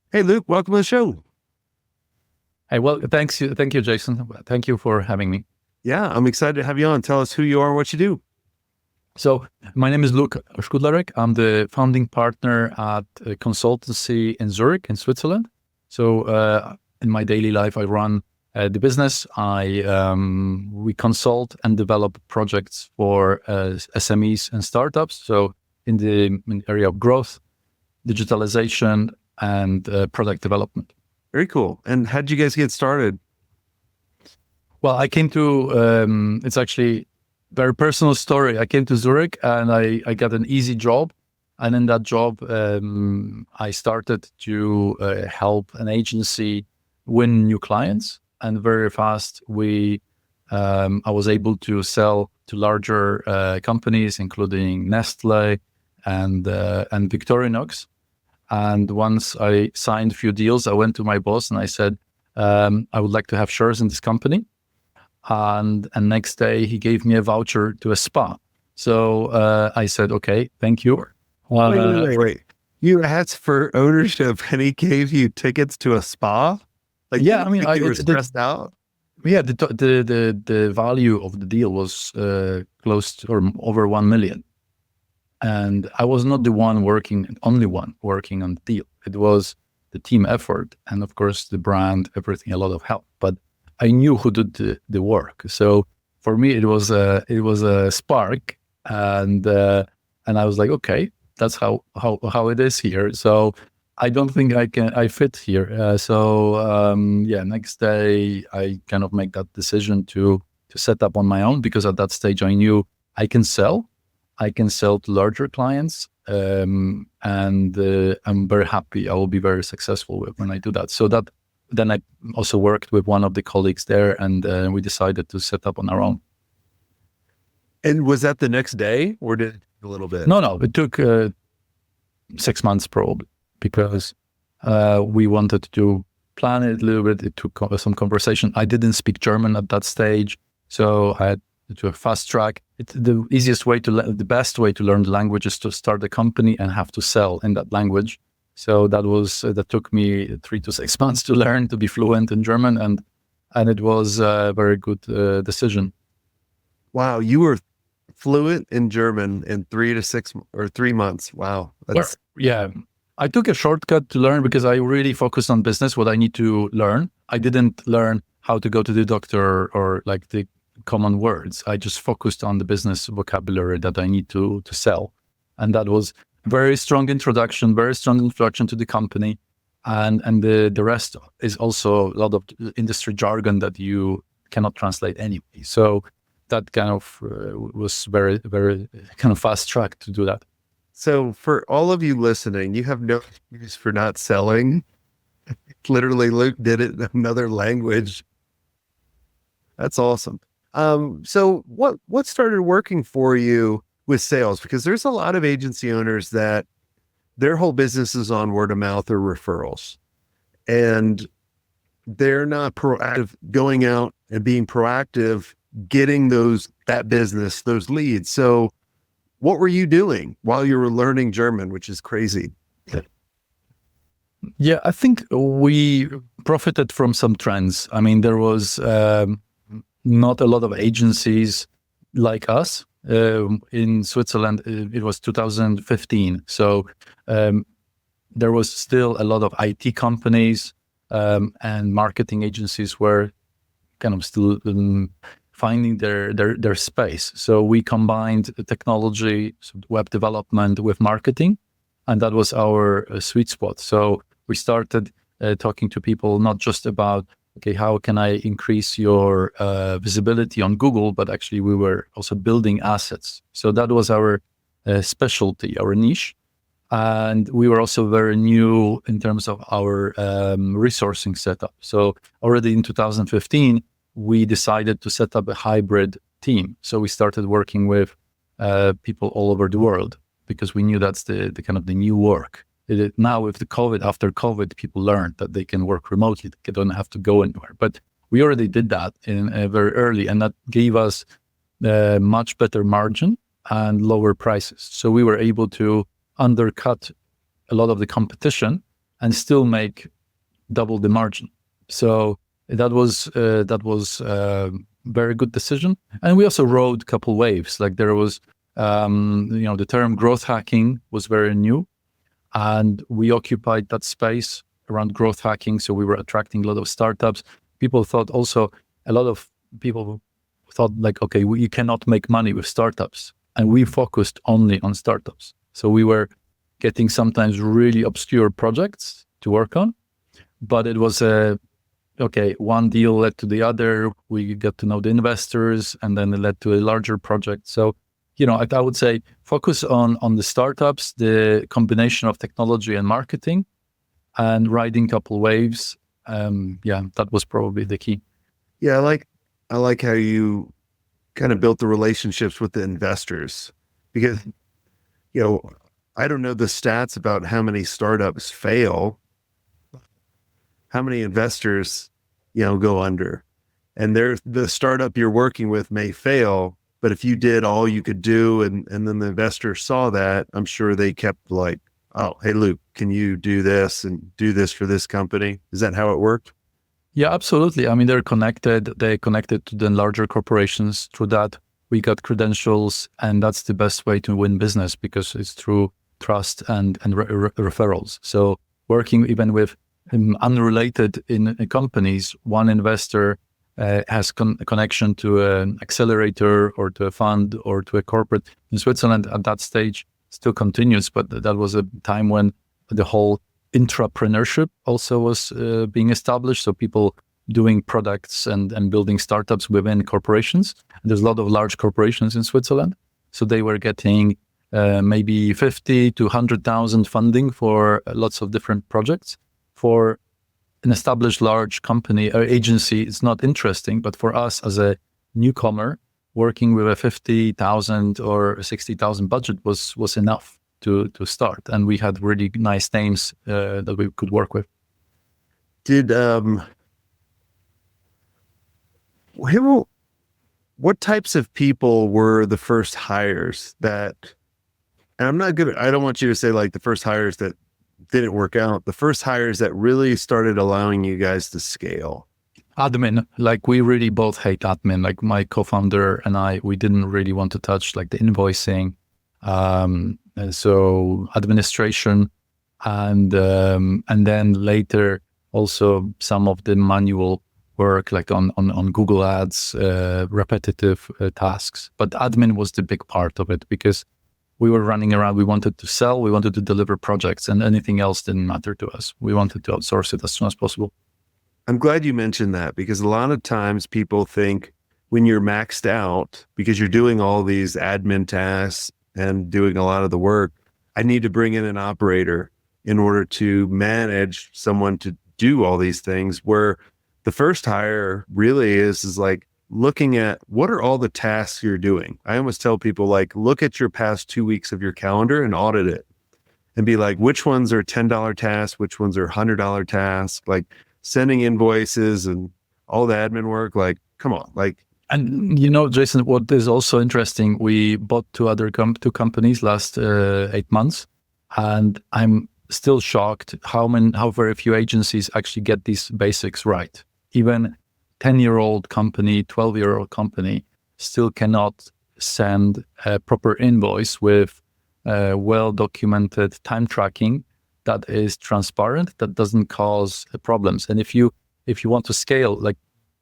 Hey, Luke, welcome to the show. Hey, well, thank you, Jason. Thank you for having me. Yeah, I'm excited to have you on. Tell us who you are and what you do. So, my name is Luke Schudlarek. I'm the founding partner at a consultancy in Zurich, in Switzerland. In my daily life, I run the business. We consult and develop projects for SMEs and startups. So, in the area of growth, digitalization, and product development. Very cool. And how did you guys get started? Well, I came to, it's actually very personal story. I came to Zurich and I got an easy job. And in that job, I started to help an agency win new clients. And very fast, I was able to sell to larger companies, including Nestle and Victorinox. And once I signed a few deals, I went to my boss and I said, I would like to have shares in this company. And next day he gave me a voucher to a spa. So I said, okay, thank you. Well, Wait. You asked for ownership and he gave you tickets to a spa? Like, yeah, I mean, you were stressed out? yeah, the value of the deal was close to or over 1 million. And I was not the only one working on the deal. It was the team effort and of course the brand, everything, a lot of help. But I knew who did the work. So for me, it was a spark, and I was like, okay, that's how it is here. So I don't think I fit here. Next day I kind of make that decision to set up on my own, because at that stage I knew I can sell to larger clients, and I'm very happy. I will be very successful when I do that. So that. Then I also worked with one of the colleagues there, and we decided to set up on our own. And was that the next day or did it take a little bit? No, it took 6 months probably, because we wanted to plan it a little bit. It took some conversation. I didn't speak German at that stage, so I had to fast track. The best way to learn the language is to start a company and have to sell in that language. So that took me 3 to 6 months to learn to be fluent in German, and it was a very good decision. Wow, you were fluent in German in 3 months. Wow. Yeah, I took a shortcut to learn because I really focused on business, what I need to learn. I didn't learn how to go to the doctor or like the common words. I just focused on the business vocabulary that I need to sell, and that was very strong introduction to the company, and the rest is also a lot of industry jargon that you cannot translate anyway. So that kind of was very, very kind of fast track to do that. So for all of you listening, you have no excuse for not selling. Literally, Luke did it in another language. That's awesome. So what started working for you with sales? Because there's a lot of agency owners that their whole business is on word of mouth or referrals, and they're not proactive going out and being proactive, getting that business, those leads. So what were you doing while you were learning German, which is crazy? Yeah, I think we profited from some trends. I mean, there was not a lot of agencies like us. In Switzerland, it was 2015. So there was still a lot of IT companies, and marketing agencies were kind of still finding their space. So we combined technology, web development with marketing, and that was our sweet spot. So we started talking to people not just about, okay, how can I increase your visibility on Google, but actually we were also building assets. So that was our specialty, our niche. And we were also very new in terms of our resourcing setup. So already in 2015, we decided to set up a hybrid team. So we started working with people all over the world, because we knew that's the kind of the new work. Now with after COVID, people learned that they can work remotely. They don't have to go anywhere. But we already did that in very early, and that gave us much better margin and lower prices. So we were able to undercut a lot of the competition and still make double the margin. So that was very good decision. And we also rode a couple waves. Like there was, the term growth hacking was very new, and we occupied that space around growth hacking. So we were attracting a lot of startups. People thought also, a lot of people thought like, okay, you cannot make money with startups. And we focused only on startups. So we were getting sometimes really obscure projects to work on, but it was one deal led to the other. We got to know the investors, and then it led to a larger project. So, I would say focus on the startups, the combination of technology and marketing, and riding a couple waves. That was probably the key. Yeah, I like how you kind of built the relationships with the investors, because I don't know the stats about how many startups fail, how many investors go under, and the startup you're working with may fail, but if you did all you could do, and then the investor saw that, I'm sure they kept like, oh, hey Luke, can you do this and do this for this company? Is that how it worked? Yeah, absolutely. I mean, they're connected. They connected to the larger corporations. Through that, we got credentials, and that's the best way to win business, because it's through trust and referrals. So working even with unrelated in companies, one investor has a connection to an accelerator or to a fund or to a corporate in Switzerland. At that stage, still continues, but that was a time when the whole entrepreneurship also was being established. So people doing products and building startups within corporations. And there's a lot of large corporations in Switzerland. So they were getting maybe 50 to 100,000 funding for lots of different projects. For an established large company or agency, it's not interesting. But for us as a newcomer, working with a 50,000 or 60,000 budget was enough to start. And we had really nice names that we could work with. What types of people were the first hires that, and I don't want you to say like the first hires that didn't work out, the first hires that really started allowing you guys to scale? Admin, like we really both hate admin. Like my co-founder and I, we didn't really want to touch like the invoicing. And so administration, and then later also some of the manual work, like on Google Ads, repetitive tasks. But admin was the big part of it, because we were running around. We wanted to sell, we wanted to deliver projects, and anything else didn't matter to us. We wanted to outsource it as soon as possible. I'm glad you mentioned that, because a lot of times people think when you're maxed out, because you're doing all these admin tasks and doing a lot of the work, I need to bring in an operator in order to manage someone to do all these things, where the first hire really is like looking at what are all the tasks you're doing. I almost tell people, like, look at your past 2 weeks of your calendar and audit it and be like, which ones are $10 tasks, which ones are $100 tasks, like sending invoices and all the admin work. Like, come on, like. And Jason, what is also interesting, we bought two companies last 8 months, and I'm still shocked how very few agencies actually get these basics right. Even 10-year-old company, 12-year-old company still cannot send a proper invoice with well-documented time tracking that is transparent, that doesn't cause problems. And if you want to scale, like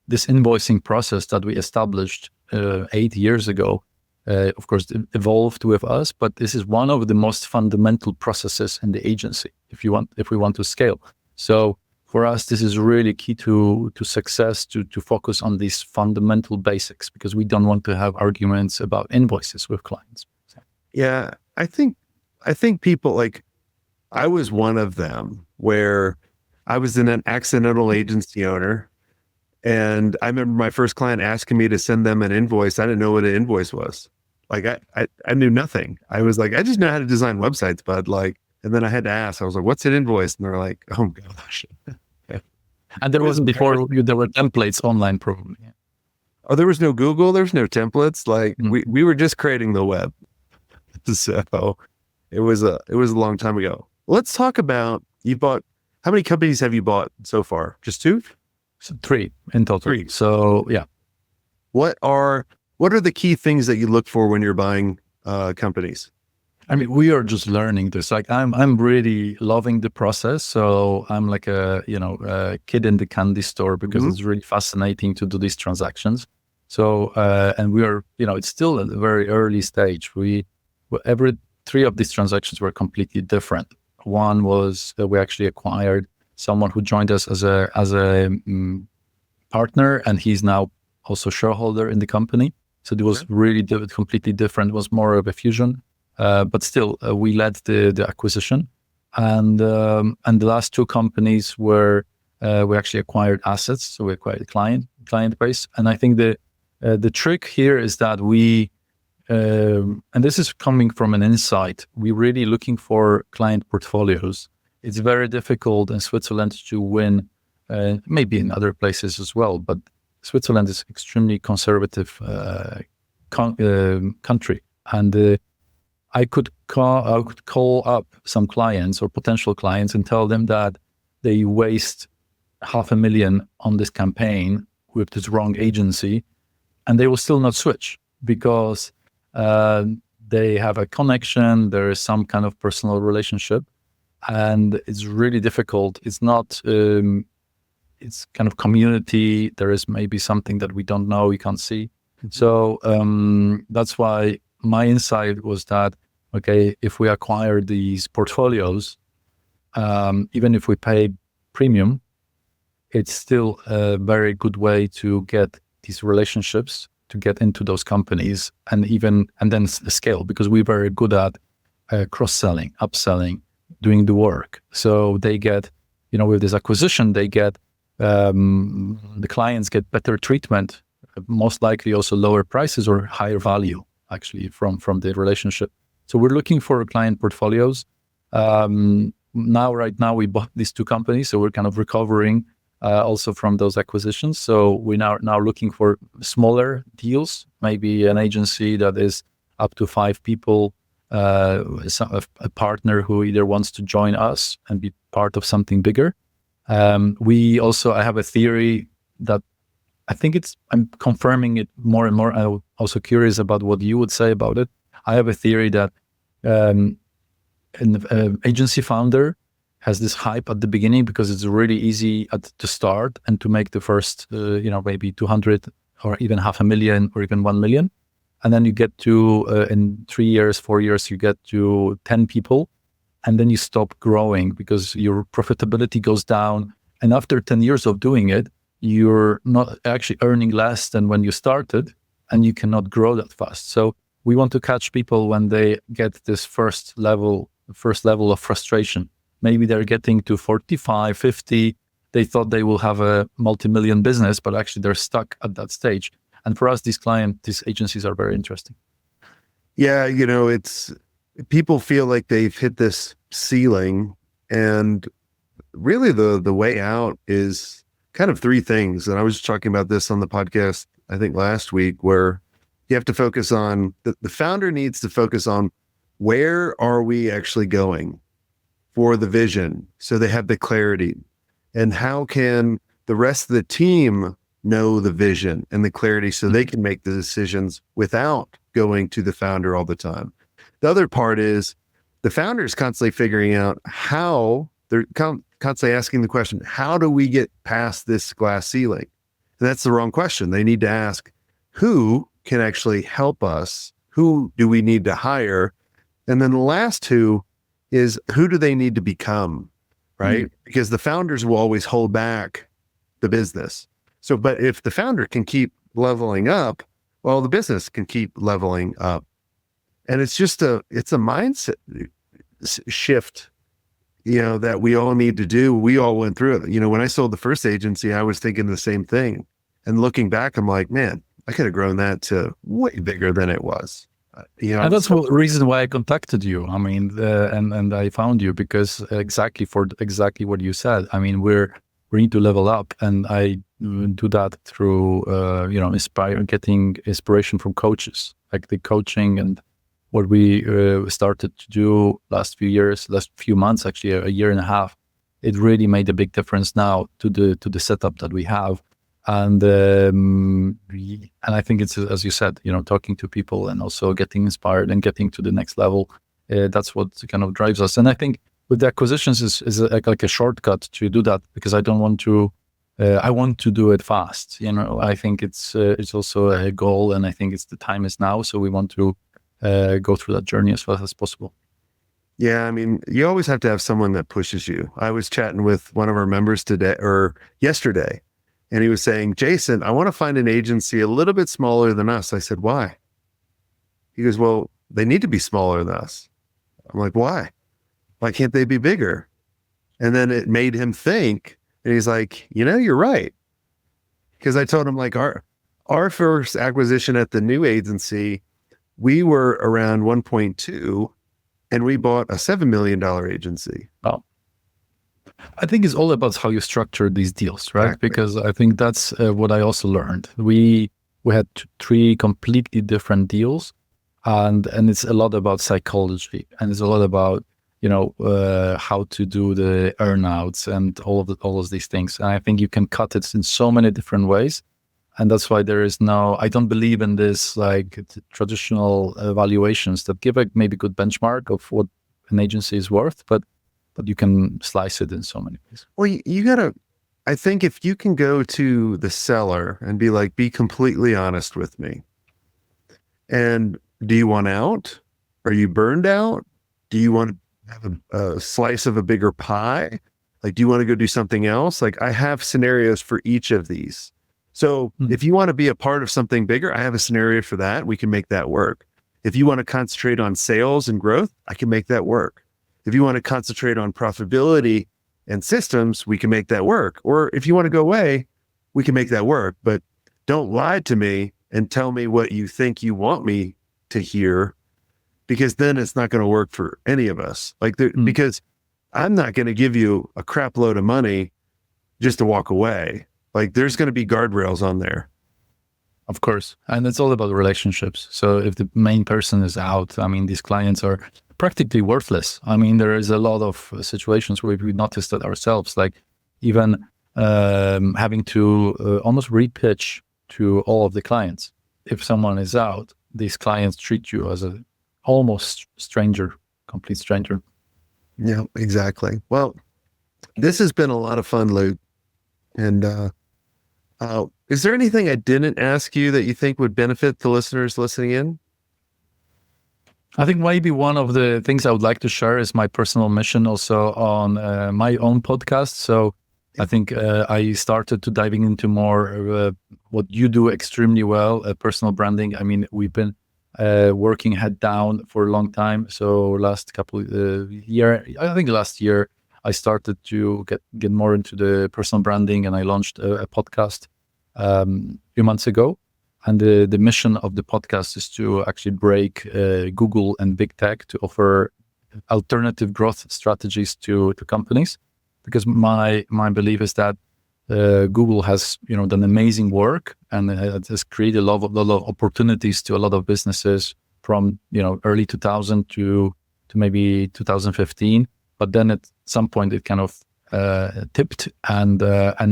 this invoicing process that we established 8 years ago, of course, evolved with us, but this is one of the most fundamental processes in the agency if we want to scale. So for us, this is really key to success, to focus on these fundamental basics, because we don't want to have arguments about invoices with clients. So. Yeah, I think people, like, I was one of them where I was an accidental agency owner. And I remember my first client asking me to send them an invoice. I didn't know what an invoice was. Like I knew nothing. I was like, I just know how to design websites, bud. Like, and then I had to ask, I was like, what's an invoice? And they're like, oh gosh. And there wasn't before there were templates online probably. Yeah. Oh, there was no Google. There was no templates. Like we were just creating the web. So it was a long time ago. Let's talk about, you bought How many companies have you bought so far? Just two? So 3 in total. 3. So yeah. What are the key things that you look for when you're buying companies? I mean, we are just learning this. Like, I'm really loving the process. So I'm like a kid in the candy store because Mhm. it's really fascinating to do these transactions. So and we are, it's still at a very early stage. Every 3 of these transactions were completely different. One was that we actually acquired someone who joined us as a partner, and he's now also shareholder in the company. So it was really completely different. It was more of a fusion. But still, we led the acquisition, and the last 2 companies were we actually acquired assets, so we acquired client base. And I think the trick here is that and this is coming from an insight, we're really looking for client portfolios. It's very difficult in Switzerland to win, maybe in other places as well, but Switzerland is extremely conservative country, and I could call up some clients or potential clients and tell them that they waste 500,000 on this campaign with this wrong agency, and they will still not switch because they have a connection. There is some kind of personal relationship, and it's really difficult. It's not. It's kind of community. There is maybe something that we don't know, we can't see. So that's why my insight was that, okay, if we acquire these portfolios, even if we pay premium, it's still a very good way to get these relationships, to get into those companies, and then scale, because we're very good at cross-selling, upselling, doing the work. So they get, with this acquisition, they get, the clients get better treatment, most likely also lower prices or higher value, actually, from the relationship. So we're looking for client portfolios. Right now, we bought these 2 companies, so we're kind of recovering also from those acquisitions. So we're now looking for smaller deals, maybe an agency that is up to 5 people, a partner who either wants to join us and be part of something bigger. I have a theory that I think I'm confirming it more and more. I'm also curious about what you would say about it. I have a theory that an agency founder has this hype at the beginning because it's really easy to start and to make the first, maybe 200 or even 500,000 or even 1 million. And then you get to, in 3 years, 4 years, you get to 10 people, and then you stop growing because your profitability goes down. And after 10 years of doing it, you're not actually earning less than when you started, and you cannot grow that fast. So we want to catch people when they get this first level of frustration. Maybe they're getting to 45, 50. They thought they will have a multi-million business, but actually they're stuck at that stage. And for us, these agencies are very interesting. Yeah, it's people feel like they've hit this ceiling, and really the way out is kind of 3 things. And I was talking about this on the podcast, I think last week, where you have to focus on the founder needs to focus on where are we actually going for the vision, so they have the clarity, and how can the rest of the team know the vision and the clarity so they can make the decisions without going to the founder all the time. The other part is the founder is constantly figuring out how, they're constantly asking the question, how do we get past this glass ceiling? And that's the wrong question. They need to ask, who can actually help us? Who do we need to hire? And then the last 2 is, who do they need to become, right? Because the founders will always hold back the business. So, but if the founder can keep leveling up, well, the business can keep leveling up. And it's a mindset shift, that we all need to do. We all went through it. When I sold the first agency, I was thinking the same thing. And looking back, I'm like, man, I could have grown that to way bigger than it was. And that's the reason why I contacted you. I mean, and I found you because exactly what you said. I mean, we need to level up, and I do that through getting inspiration from coaches, like the coaching and what we started to do last few months, actually a year and a half, it really made a big difference now to the setup that we have. And I think it's, as you said, talking to people and also getting inspired and getting to the next level. That's what kind of drives us. And I think with the acquisitions is like a shortcut to do that, because I don't want to. I want to do it fast. I think it's also a goal, and I think the time is now. So we want to go through that journey as fast as possible. Yeah, I mean, you always have to have someone that pushes you. I was chatting with one of our members today or yesterday, and he was saying, Jason, I want to find an agency a little bit smaller than us. I said, why? He goes, well, they need to be smaller than us. I'm like, why? Why can't they be bigger? And then it made him think, and he's like, you're right. Because I told him, like, our first acquisition at the new agency, we were around 1.2, and we bought a $7 million agency. Oh. I think it's all about how you structure these deals, right? Exactly. Because I think that's what I also learned. We had 3 completely different deals, and it's a lot about psychology, and it's a lot about how to do the earnouts and all of these things. And I think you can cut it in so many different ways, and that's why there is I don't believe in this like traditional valuations that give a maybe good benchmark of what an agency is worth, but you can slice it in so many ways. Well, you gotta, I think if you can go to the seller and be like, be completely honest with me. And do you want out? Are you burned out? Do you want to have a slice of a bigger pie? Like, do you want to go do something else? Like, I have scenarios for each of these. So if you want to be a part of something bigger, I have a scenario for that. We can make that work. If you want to concentrate on sales and growth, I can make that work. If you want to concentrate on profitability and systems, we can make that work. Or if you want to go away, we can make that work. But don't lie to me and tell me what you think you want me to hear, because then it's not going to work for any of us. Like, because I'm not going to give you a crap load of money just to walk away. Like, there's going to be guardrails on there. Of course. And it's all about relationships. So if the main person is out, I mean, these clients are practically worthless. I mean, there is a lot of situations where we noticed that ourselves, like even having to almost repitch to all of the clients. If someone is out, these clients treat you as a almost stranger, complete stranger. Yeah, exactly. Well, this has been a lot of fun, Luke. And is there anything I didn't ask you that you think would benefit the listeners listening in? I think maybe one of the things I would like to share is my personal mission also on my own podcast. So I think I started to diving into more what you do extremely well, personal branding. I mean, we've been working head down for a long time. So last couple last year, I started to get more into the personal branding, and I launched a podcast a few months ago. And the mission of the podcast is to actually break Google and big tech to offer alternative growth strategies to companies. Because my belief is that Google has done amazing work, and it has created a lot of opportunities to a lot of businesses from early 2000 to maybe 2015. But then at some point it kind of tipped, and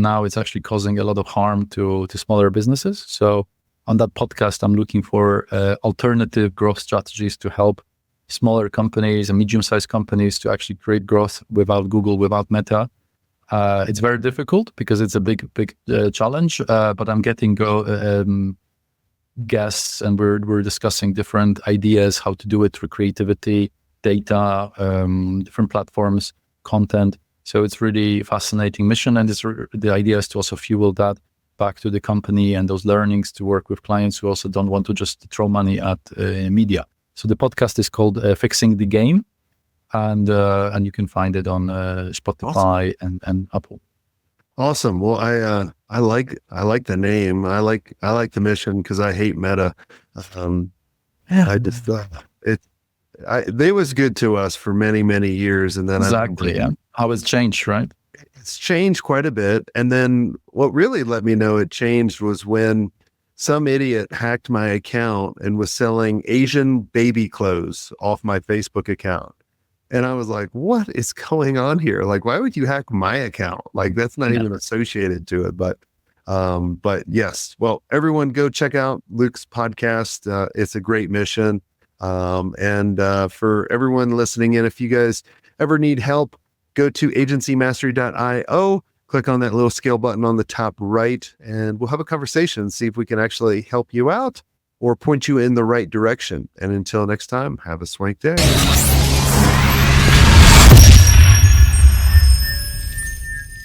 now it's actually causing a lot of harm to smaller businesses. So on that podcast, I'm looking for alternative growth strategies to help smaller companies and medium-sized companies to actually create growth without Google, without Meta. It's very difficult because it's a big challenge, but I'm getting guests, and we're discussing different ideas how to do it through creativity, data, different platforms, content. So it's really fascinating mission, and the idea is to also fuel that back to the company and those learnings to work with clients who also don't want to just throw money at media. So the podcast is called Fixing the Game, and you can find it on Spotify and Apple. Awesome. Well, I like the name. I like the mission because I hate Meta. I just they was good to us for many years, and then exactly how it's changed, right? It's changed quite a bit. And then what really let me know it changed was when some idiot hacked my account and was selling Asian baby clothes off my Facebook account. And I was like, what is going on here? Like, why would you hack my account? Like, that's not even associated to it. But yes, well, everyone go check out Luke's podcast. It's a great mission. And for everyone listening in, if you guys ever need help, go to agencymastery.io, click on that little scale button on the top right, and we'll have a conversation, see if we can actually help you out or point you in the right direction. And until next time, have a swank day.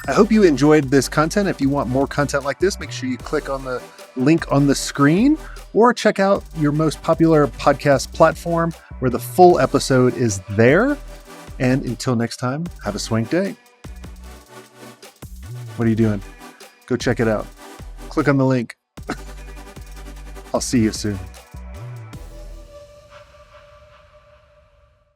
I hope you enjoyed this content. If you want more content like this, make sure you click on the link on the screen or check out your most popular podcast platform where the full episode is there. And until next time, have a swank day. What are you doing? Go check it out. Click on the link. I'll see you soon.